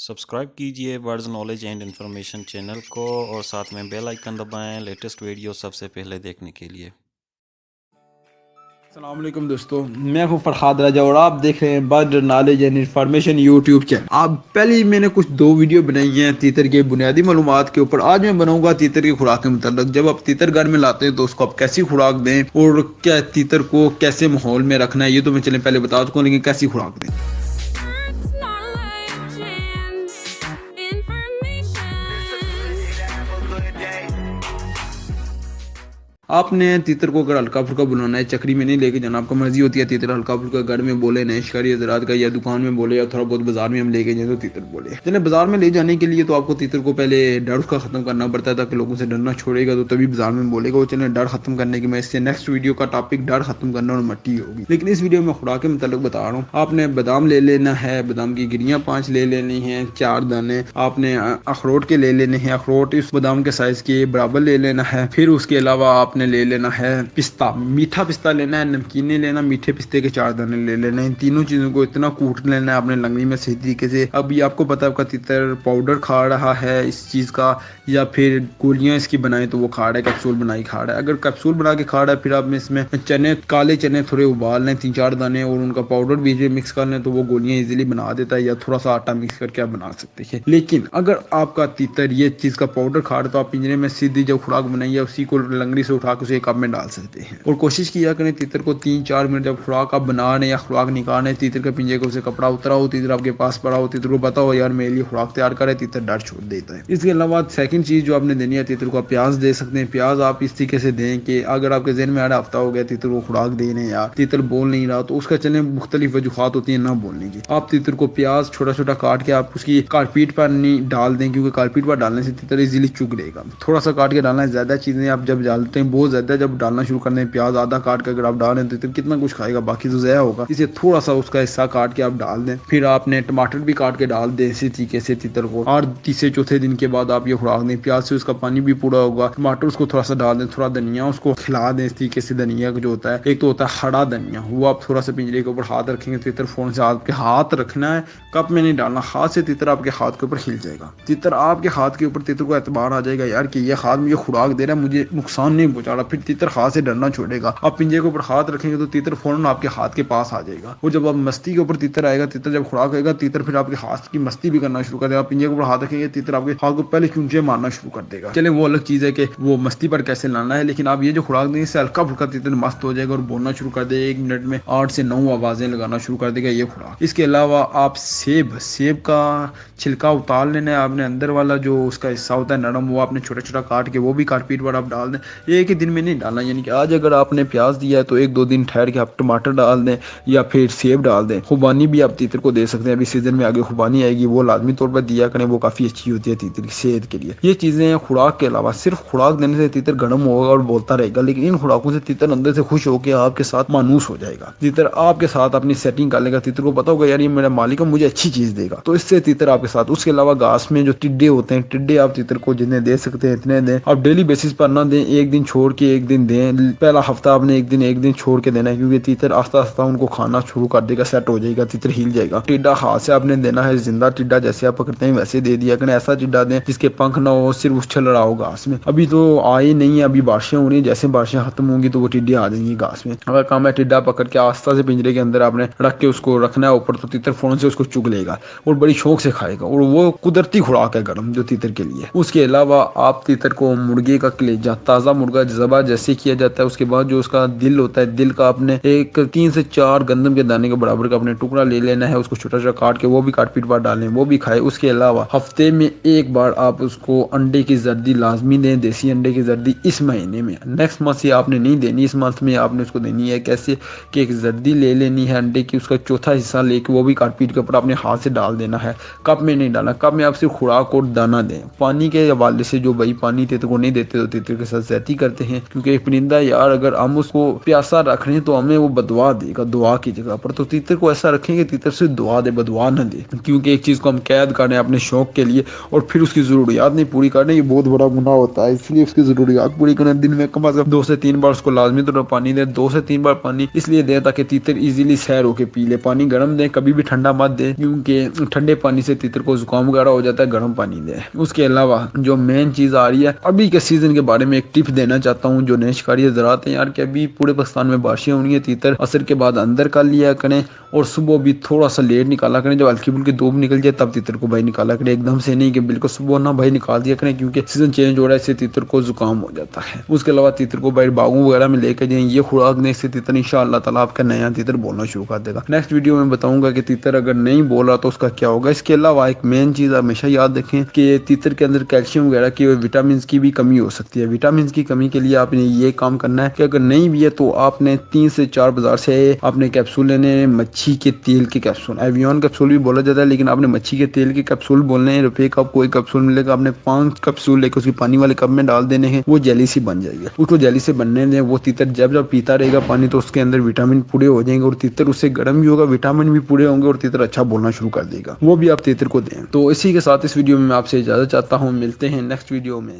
Subscribe कीजिए words knowledge and information channel को और साथ में बेल आइकन दबाएं लेटेस्ट वीडियो सबसे पहले देखने के लिए। अस्सलाम वालेकुम दोस्तों, मैं हूं फरहाद राजा और आप देख रहे हैं bird knowledge and information YouTube channel. आप पहले ही मैंने कुछ 2 वीडियो बनाई हैं तीतर के बुनियादी मालूमात के ऊपर। आज मैं बनाऊंगा तीतर की खुराक के मुताबिक। जब आप तीतर घर में लाते हैं तो उसको आप कैसी खुराक दें और क्या तीतर को कैसे माहौल में रखना है, ये तो मैं चले पहले बता चुका हूं, लेकिन कैसी खुराक दें। आपने तीतर को अगर हल्का फुल्का बुलाना है, चक्री में नहीं लेके जाना, आपको मर्जी होती है तीतर हल्का फुल्का घर में बोले, नए शिकारी हजरात का, या दुकान में बोले, या थोड़ा बहुत बाजार में हम लेके जाए तो तीतर बोले। चले बाजार में ले जाने के लिए तो आपको तीतर को पहले डर उसका खत्म करना पड़ता है, ताकि लोगों से डरना छोड़ेगा तो तभी बाजार में बोलेगा। वो चले डर खत्म करने की मैं इससे नेक्स्ट वीडियो का टॉपिक डर खत्म करना और मट्टी होगी, लेकिन इस वीडियो में खुराक के मुताबिक बता रहा हूँ। आपने बादाम ले लेना है, बादाम की गिरियाँ 5 ले लेनी है, 4 दाने। आपने अखरोट के ले लेने हैं, अखरोट इस बादाम के साइज के बराबर ले लेना है। फिर उसके अलावा आपने ले लेना है पिस्ता, मीठा पिस्ता लेना है, नमकीने लेना, मीठे पिस्ते के 4 दाने ले लेना है। इन तीनों चीजों को इतना कूट लेना है आपने लंगड़ी में सही तरीके से। अभी आपको पता है आपका तीतर पाउडर खा रहा है इस चीज का, या फिर गोलियां इसकी बनाए तो वो खा रहा है, कैप्सूल बनाई खा रहा है। अगर कैप्सूल बना के खा रहा है, फिर आप इसमें चने, काले चने थोड़े उबाल लें 3-4 दाने, और उनका पाउडर बीच में मिक्स कर लें तो वो गोलियां इजीली बना देता है, या थोड़ा सा आटा मिक्स करके आप बना सकते हैं। लेकिन अगर आपका तीतर ये चीज का पाउडर खा रहा है तो आप पिंजरे में सीधी जो खुराक बनाई है उसी को लंगड़ी से उठा के उसे कप में डाल सकते हैं। और कोशिश किया करें तीतर को 3-4 मिनट जब खुराक आप बना रहे या खुराक निकाल रहे, तीतर के पिंजरे को उसे कपड़ा उतरा हो, तीतर आपके पास पड़ा हो, तीतर को पता हो यार मेरे लिए खुराक तैयार करे, तीतर डर छोड़ देता है। इसके अलावा सेकंड चीज जो आपने देनी है, तीतर को आप प्याज दे सकते हैं। प्याज आप इस तरीके से दें कि अगर आपके जहन में आ रहा हफ्ता हो गया तीतर को खुराक देने या तीतर बोल नहीं रहा, तो उसका चले मुख्तलिफ वजूहात होती है ना बोलने की। आप तीतर को प्याज छोटा छोटा काट के आप उसकी कारपीट पर नहीं डाल दें, क्योंकि कारपीट पर डालने से तीतर इजीली चुग लेगा। थोड़ा सा काट के डालना है, ज्यादा चीजें आप जब डालते हैं बहुत ज्यादा जब डालना शुरू करते हैं, प्याज आधा काट के अगर आप डाल रहे हैं तो कितना कुछ खाएगा, बाकी तो ज़ाया होगा। इसे थोड़ा सा उसका हिस्सा काट के आप डाल दें। फिर आपने टमाटर भी काट के डाल दें इसी तरीके से तीतर को, और तीसरे चौथे दिन के बाद आप ये खुराक दें। प्याज से उसका पानी भी पूरा होगा, टमाटर उसको थोड़ा सा डाल दें, थोड़ा धनिया उसको खिला दें इस तरीके से। धनिया जो होता है, एक तो होता है हरा धनिया, वो आप थोड़ा सा पिंजरे के ऊपर हाथ रखेंगे, तीतर फोन से आपके हाथ रखना है, कप में नहीं डालना, हाथ से तीतर आपके हाथ के ऊपर हिल जाएगा। तीतर आपके हाथ के ऊपर, तीतर को एतबार आ जाएगा यार कि ये हाथ मुझे खुराक दे रहा है, मुझे नुकसान नहीं पहुंचा रहा। फिर तीतर हाथ से डरना छोड़ेगा। आप पिंजरे के ऊपर हाथ रखेंगे तो तीतर फौरन आपके हाथ के पास आ जाएगा। और जब आप मस्ती के ऊपर तीतर आएगा, तीतर जब खुराक आएगा, तीतर फिर आपके हाथ की मस्ती भी करना शुरू कर देगा। आप पिंजरे के ऊपर हाथ रखेंगे, तीतर आपके हाथ को पहले चूंचे मारना शुरू कर देगा। चले वो अलग चीज है कि वो मस्ती पर कैसे लाना है, लेकिन आप ये जो खुराक देंगे इससे हल्का फुल्का तीतर मस्त हो जाएगा और बोलना शुरू कर देगा। 1 मिनट में 8 से 9 आवाजें लगाना शुरू कर देगा ये खुराक। इसके अलावा आप सेब का छिलका उतार लेना है। आपने अंदर वाला जो उसका हिस्सा होता है नरम, वो आपने छोटा छोटा काट के वो भी कारपीट पर आप डाल दें। एक ही दिन में नहीं डालना, यानी कि आज अगर आपने प्याज दिया है तो 1-2 दिन ठहर के आप टमाटर डाल दें या फिर सेब डाल दें। खुबानी भी आप तीतर को दे सकते हैं, अभी सीजन में आगे खुबानी आएगी, वो लाजमी तौर पर दिया करें, वो काफी अच्छी होती है तीतर की सेहत के लिए। ये चीजें खुराक के अलावा, सिर्फ खुराक देने से तीतर गर्म होगा और बोलता रहेगा, लेकिन इन खुराकों से तीतर अंदर से खुश होकर आपके साथ मानूस हो जाएगा। तीतर आपके साथ अपनी सेटिंग कर लेगा, तीतर को पता होगा यार ये मेरा मालिक है, मुझे अच्छी चीज देगा, तो इससे तीतर आपके साथ। उसके अलावा घास में जो टिड्डे होते हैं, टिड्डे आप तीतर को जितने दे सकते हैं इतने दें। आप डेली बेसिस पर ना दें, एक दिन छोड़ के एक दिन दें। पहला हफ्ता आपने एक दिन छोड़ के देना है, क्योंकि तीतर आस्ता आस्ता उनको खाना शुरू कर देगा, सेट हो जाएगा, तीतर हिल जाएगा। टिड्डा हाथ से आपने देना है, जिंदा टिड्डा जैसे आप पकड़ते हैं वैसे दे दिया करें। ऐसा टिड्डा दें जिसके पंख ना हो, सिर्फ उछल रहा हो घास में। अभी तो आए नहीं है, अभी बारिशें हो रही है, जैसे बारिशें खत्म होंगी तो वो टिड्डे आ जाएंगी घास में। अगर काम है टिड्डा पकड़ के आस्ता से पिंजरे के अंदर आपने रख के उसको रखना है ऊपर, तो तीतर फोन से उसको चुग लेगा और बड़ी शौक से खाएगा, और वो कुदरती खुराक है गर्म जो तीतर के लिए। उसके अलावा आप तीतर को मुर्गे का कलेजा, ताज़ा मुर्गा ज़बा जैसे किया जाता है, उसके बाद जो उसका दिल होता है, दिल का आपने एक 3 से 4 गंदम के दाने के बराबर का अपने टुकड़ा ले लेना है, उसको छोटा छोटा काट के वो भी काटपीट पर डालें, वो भी खाए। उसके अलावा हफ्ते में 1 बार आप उसको अंडे की जर्दी लाजमी दें, देसी अंडे की जर्दी। इस महीने में, नेक्स्ट मंथ से आपने नहीं देनी, इस मंथ में आपने उसको देनी है। कैसे कि एक जर्दी ले लेनी है अंडे की, उसका चौथा हिस्सा लेके वो भी काटपीट के ऊपर अपने हाथ से डाल देना है। कप में नहीं डालना, कप में आप सिर्फ खुराक और दाना दें। पानी के हवाले से जो भाई पानी तीतर को नहीं देते तो तीतर के साथ ज्यादती करते जाते हैं, क्योंकि एक परिंदा यार अगर हम उसको प्यासा रख रहे हैं तो हमें वो बदवा देगा दुआ की जगह पर। तो तीतर को ऐसा रखेंगे तीतर से दुआ दे, बदवा न दे, क्योंकि एक चीज को हम कैद कर रहे हैं अपने शौक के लिए और फिर उसकी जरूरियात नहीं पूरी कर रहे, ये बहुत बड़ा गुनाह होता है। इसलिए उसकी जरूरियात पूरी करना, दिन में कम से कम 2 से 3 बार उसको लाजमी तौर पर पानी दे। 2 से 3 बार पानी इसलिए दे ताकि तीतर इजीली सैर होके पी ले। पानी गर्म दे, कभी भी ठंडा मत दे, क्योंकि ठंडे पानी से तीतर को जुकाम वगैरह हो जाता है, गर्म पानी दे। उसके अलावा जो मेन चीज आ रही है अभी के सीजन के बारे में एक टिप देना चाहता हूँ जो नए शिकारी हजरात हैं यार, कि अभी पूरे पाकिस्तान में बारिशें होनी है, तीतर असर के बाद अंदर कर लिया करें और सुबह भी थोड़ा सा लेट निकाला करें। जब हल्की फुल्की धूप निकल जाए तब तीतर को भाई निकाला करें, एकदम से नहीं कि बिल्कुल सुबह ना भाई निकाल दिया करें, क्योंकि सीजन चेंज हो रहा है, इससे तीतर को जुकाम हो जाता है। उसके अलावा तीतर को भाई बागों वगैरह में लेकर जाएं, ये खुराक देने से तीतर इंशाअल्लाह ताला आपका नया तीतर बोलना शुरू कर देगा। नेक्स्ट वीडियो में बताऊंगा कि तीतर अगर नहीं बोल रहा तो उसका क्या होगा। इसके अलावा एक मेन चीज हमेशा याद रखें कि तीतर के अंदर कैल्शियम वगैरह की और विटामिन की भी कमी हो सकती है। विटामिन की कमी के लिए आपने ये काम करना है कि अगर नहीं भी है तो आपने 3 से 4 बाजार से आपने कैप्सूल लेने, मच्छी के तेल के कैप्सूल, एवियन कैप्सूल भी बोला जाता है, लेकिन आपने मच्छी के तेल के कैप्सूल बोलने हैं। रुपए का कोई कैप्सूल मिलेगा, आपने 5 कैप्सूल लेकर उसकी पानी वाले कप में डाल देने हैं, वो जेली सी बन जाएगी। उसको जेली से बनने दें, वो तीतर जब जब पीता रहेगा पानी तो उसके अंदर विटामिन पूरे हो जाएंगे और तीतर उससे गर्म भी होगा, विटामिन भी पूरे होंगे और तीतर अच्छा बोलना शुरू कर देगा। वो भी आप तीतर को दें। तो इसी के साथ इस वीडियो में मैं आपसे इजाजत चाहता हूँ, मिलते हैं नेक्स्ट वीडियो में।